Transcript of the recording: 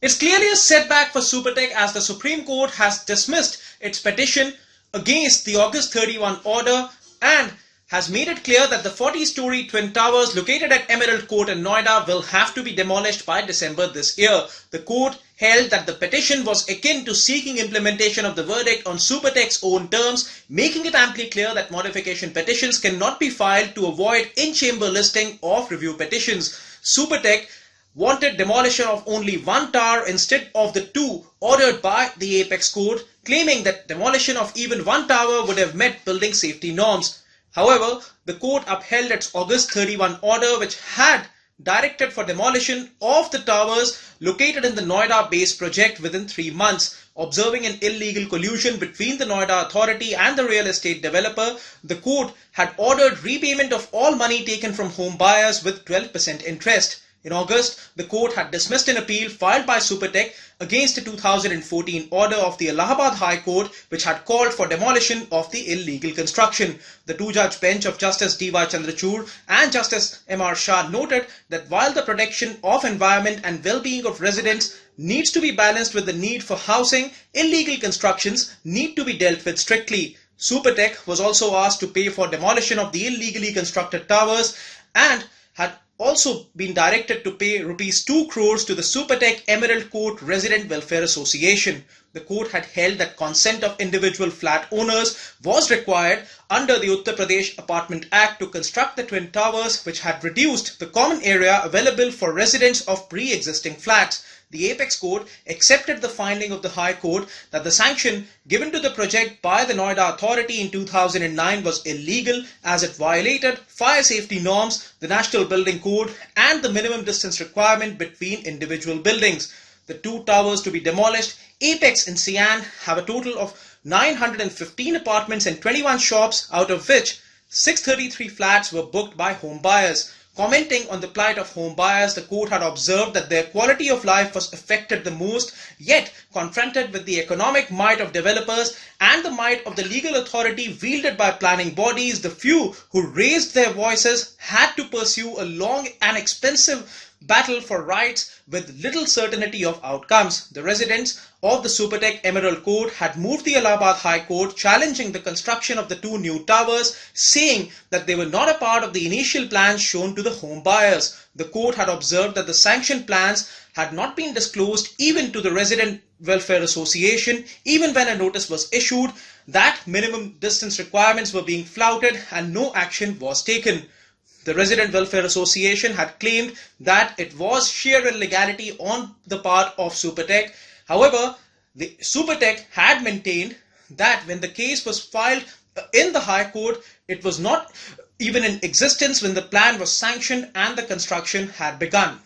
It's clearly a setback for Supertech as the Supreme Court has dismissed its petition against the August 31 order and has made it clear that the 40-story twin towers located at Emerald Court in Noida will have to be demolished by December this year. The court held that the petition was akin to seeking implementation of the verdict on Supertech's own terms, making it amply clear that modification petitions cannot be filed to avoid in-chamber listing of review petitions. Supertech wanted demolition of only one tower instead of the two ordered by the Apex Court, claiming that demolition of even one tower would have met building safety norms. However, the court upheld its August 31 order, which had directed for demolition of the towers located in the Noida base project within 3 months. Observing an illegal collusion between the Noida Authority and the real estate developer, the court had ordered repayment of all money taken from home buyers with 12% interest. In August, the court had dismissed an appeal filed by Supertech against a 2014 order of the Allahabad High Court which had called for demolition of the illegal construction. The two-judge bench of Justice D.Y. Chandrachud and Justice M.R. Shah noted that while the protection of environment and well-being of residents needs to be balanced with the need for housing, illegal constructions need to be dealt with strictly. Supertech was also asked to pay for demolition of the illegally constructed towers and had also been directed to pay rupees 2 crores to the Supertech Emerald Court Resident Welfare Association. The court had held that consent of individual flat owners was required under the Uttar Pradesh Apartment Act to construct the twin towers, which had reduced the common area available for residents of pre-existing flats. The Apex Court accepted the finding of the High Court that the sanction given to the project by the Noida Authority in 2009 was illegal as it violated fire safety norms, the National Building Code and the minimum distance requirement between individual buildings. The two towers to be demolished, Apex and Sian, have a total of 915 apartments and 21 shops, out of which 633 flats were booked by home buyers. Commenting on the plight of home buyers, the court had observed that their quality of life was affected the most, yet confronted with the economic might of developers and the might of the legal authority wielded by planning bodies, the few who raised their voices had to pursue a long and expensive battle for rights with little certainty of outcomes. The residents of the Supertech Emerald Court had moved the Allahabad High Court challenging the construction of the two new towers, saying that they were not a part of the initial plans shown to the home buyers. The court had observed that the sanctioned plans had not been disclosed even to the Resident Welfare Association, even when a notice was issued, that minimum distance requirements were being flouted and no action was taken. The Resident Welfare Association had claimed that it was sheer illegality on the part of Supertech. However, the Supertech had maintained that when the case was filed in the High Court, it was not even in existence when the plan was sanctioned and the construction had begun.